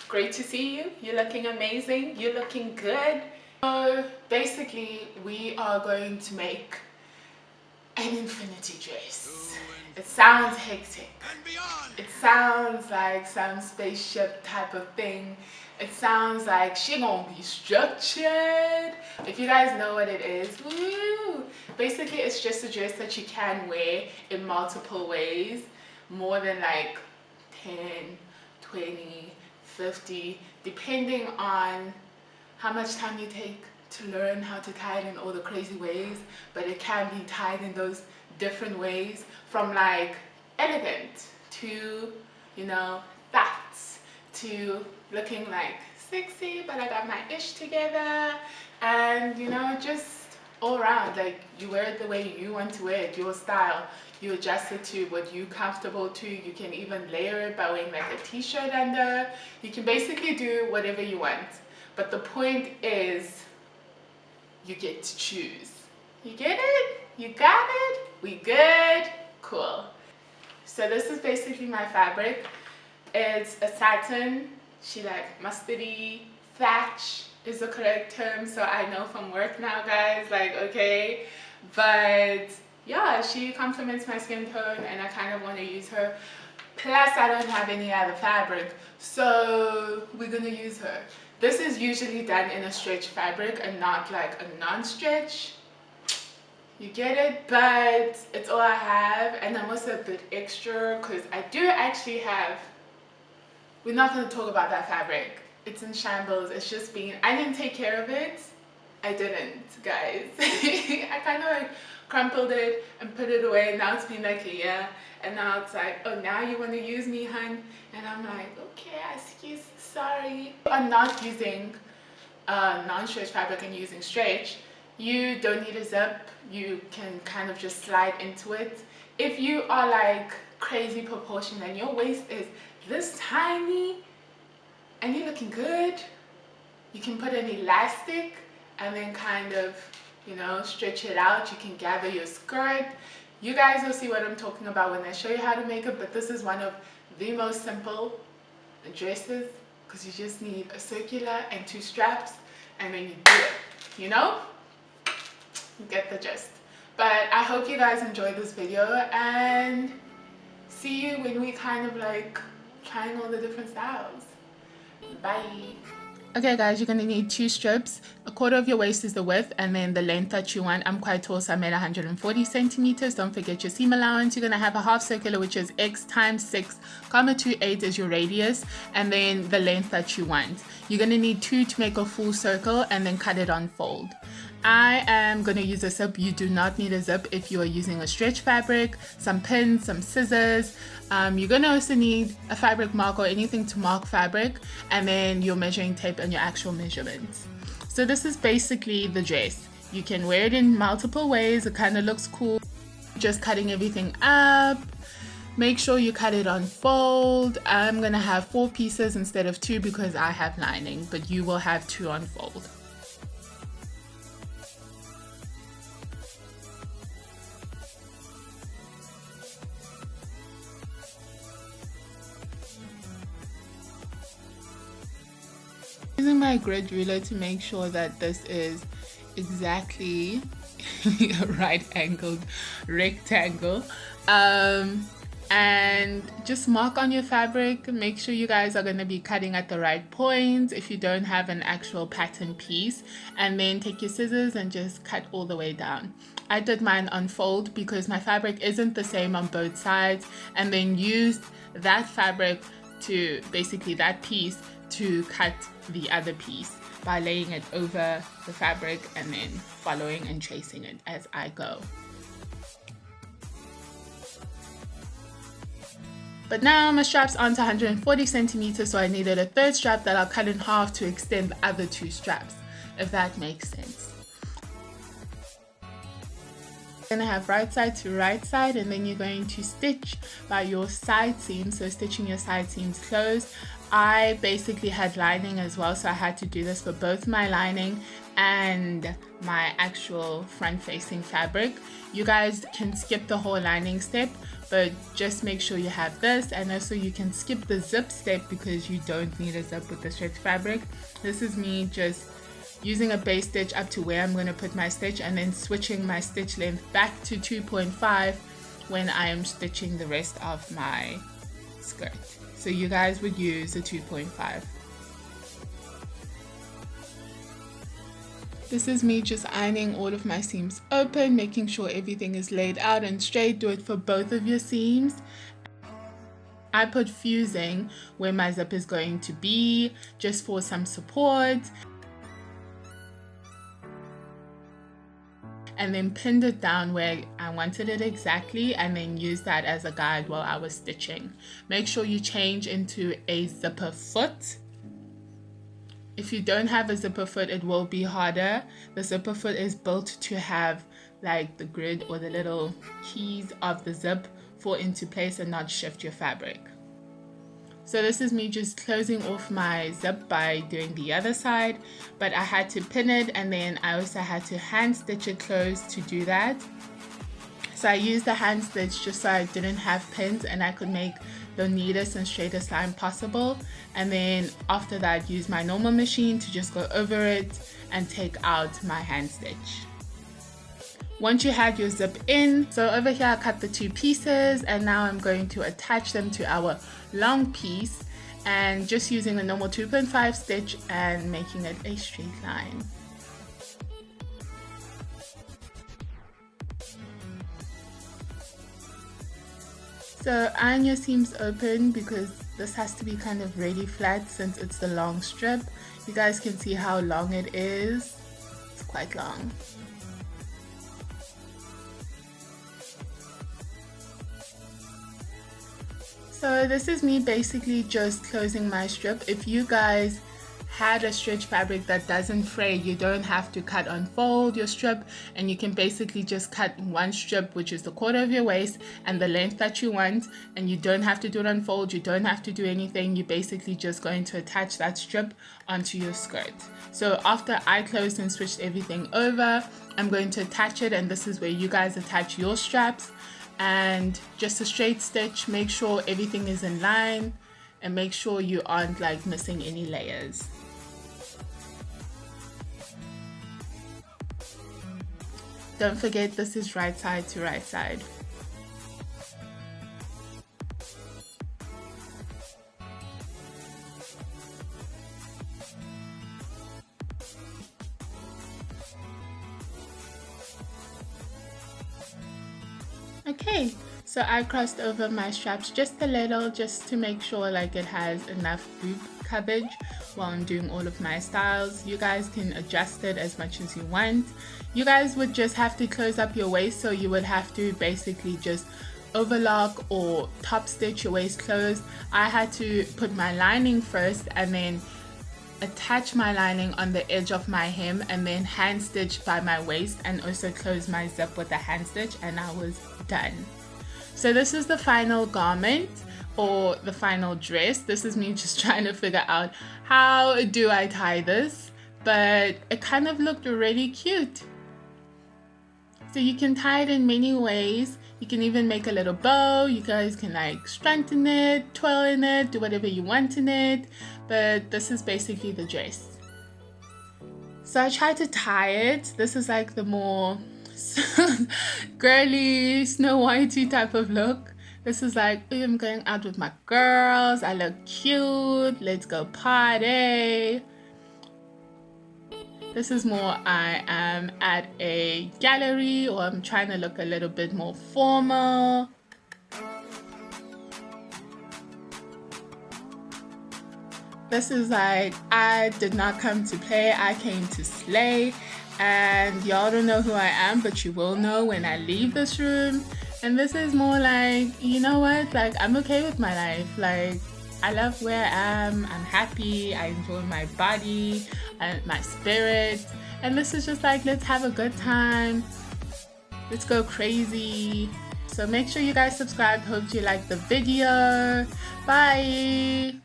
Great to see you. You're looking amazing. You're looking good. So basically we are going to make an infinity dress. It sounds hectic. It sounds like some spaceship type of thing. It sounds like she gonna be structured. If you guys know what it is, woo! Basically it's just a dress that you can wear in multiple ways, more than like 10, 20, 50, depending on how much time you take to learn how to tie it in all the crazy ways. But it can be tied in those different ways, from like elegant to, you know, fat, to looking like sexy but I got my ish together, and you know, just all around, like you wear it the way you want to wear it, your style. You adjust it to what you're comfortable to. You can even layer it by wearing like a t-shirt under. You can basically do whatever you want, but the point is you get to choose. You get it? You got it? We good? Cool. So this is basically my fabric. It's a satin. She like mustardy, thatch is the correct term, so I know from work now, guys, like, okay. But yeah, she complements my skin tone and I kind of want to use her. Plus I don't have any other fabric, so we're gonna use her. This is usually done in a stretch fabric and not like a non-stretch. You get it? But it's all I have, and I'm also a bit extra because I do actually have, we're not going to talk about that fabric. It's in shambles. It's just been, I didn't take care of it. I didn't, guys. I kind of like crumpled it and put it away. Now it's been like a year, and now it's like, oh, now you want to use me, hun? And I'm like, okay, excuse, sorry. I'm not using non-stretch fabric and using stretch. You don't need a zip. You can kind of just slide into it. If you are like crazy proportion and your waist is this tiny and you're looking good, you can put an elastic and then kind of, you know, stretch it out. You can gather your skirt. You guys will see what I'm talking about when I show you how to make it, but this is one of the most simple dresses because you just need a circular and 2 straps and then you do it, you know? You get the gist. But I hope you guys enjoyed this video, and see you when we kind of like trying all the different styles. Bye. Okay guys, you're going to need 2 strips. A quarter of your waist is the width, and then the length that you want. I'm quite tall, so I made 140 centimeters. Don't forget your seam allowance. You're going to have a half circular, which is x times 6, 28 is your radius, and then the length that you want. You're going to need 2 to make a full circle, and then cut it on fold. I am going to use a zip. You do not need a zip if you are using a stretch fabric, some pins, some scissors. You're going to also need a fabric mark or anything to mark fabric, and then your measuring tape and your actual measurements. So this is basically the dress. You can wear it in multiple ways. It kind of looks cool. Just cutting everything up. Make sure you cut it on fold. I'm going to have 4 pieces instead of 2 because I have lining, but you will have 2 on fold. Using my grid ruler to make sure that this is exactly a right angled rectangle, and just mark on your fabric. Make sure you guys are going to be cutting at the right point if you don't have an actual pattern piece, and then take your scissors and just cut all the way down. I did mine on fold because my fabric isn't the same on both sides, and then used that fabric to basically that piece to cut the other piece by laying it over the fabric and then following and tracing it as I go. But now my strap's onto 140 centimeters, so I needed a 3rd strap that I'll cut in half to extend the other 2 straps, if that makes sense. You're gonna have right side to right side, and then you're going to stitch by your side seam, so stitching your side seams closed. I basically had lining as well, so I had to do this for both my lining and my actual front facing fabric. You guys can skip the whole lining step, but just make sure you have this, and also you can skip the zip step because you don't need a zip with the stretch fabric. This is me just using a base stitch up to where I'm going to put my stitch, and then switching my stitch length back to 2.5 when I am stitching the rest of my skirt. So you guys would use a 2.5. This is me just ironing all of my seams open, making sure everything is laid out and straight. Do it for both of your seams. I put fusing where my zip is going to be, just for some support. And then pinned it down where I wanted it exactly, and then use that as a guide while I was stitching. Make sure you change into a zipper foot. If you don't have a zipper foot, it will be harder. The zipper foot is built to have like the grid or the little keys of the zip fall into place and not shift your fabric. So this is me just closing off my zip by doing the other side, but I had to pin it, and then I also had to hand stitch it closed to do that. So I used the hand stitch just so I didn't have pins and I could make the neatest and straightest line possible. And then after that, use my normal machine to just go over it and take out my hand stitch. Once you had your zip in, so over here I cut the two pieces, and now I'm going to attach them to our long piece, and just using a normal 2.5 stitch and making it a straight line. So iron your seams open because this has to be kind of really flat since it's the long strip. You guys can see how long it is. It's quite long. So this is me basically just closing my strip. If you guys had a stretch fabric that doesn't fray, you don't have to cut unfold your strip, and you can basically just cut one strip, which is the quarter of your waist and the length that you want, and you don't have to do it unfold, you don't have to do anything. You're basically just going to attach that strip onto your skirt. So after I closed and switched everything over, I'm going to attach it, and this is where you guys attach your straps. And just a straight stitch, make sure everything is in line, and make sure you aren't like missing any layers. Don't forget, this is right side to right side. Okay, so I crossed over my straps just a little, just to make sure like it has enough boob coverage while I'm doing all of my styles. You guys can adjust it as much as you want. You guys would just have to close up your waist, so you would have to basically just overlock or top stitch your waist closed. I had to put my lining first and then attach my lining on the edge of my hem, and then hand stitch by my waist, and also close my zip with a hand stitch, and I was done. So this is the final garment, or the final dress. This is me just trying to figure out how do I tie this, but it kind of looked really cute. So you can tie it in many ways. You can even make a little bow. You guys can like strengthen it, twirl in it, do whatever you want in it. But this is basically the dress. So I tried to tie it. This is like the more girly, Snow Whitey type of look. This is like, I'm going out with my girls. I look cute. Let's go party. This is more I am at a gallery, or I'm trying to look a little bit more formal. This is like, I did not come to play, I came to slay. And y'all don't know who I am, but you will know when I leave this room. And this is more like, you know what, like I'm okay with my life. Like I love where I am, I'm happy, I enjoy my body and my spirit. And this is just like, let's have a good time. Let's go crazy. So make sure you guys subscribe. Hope you like the video. Bye.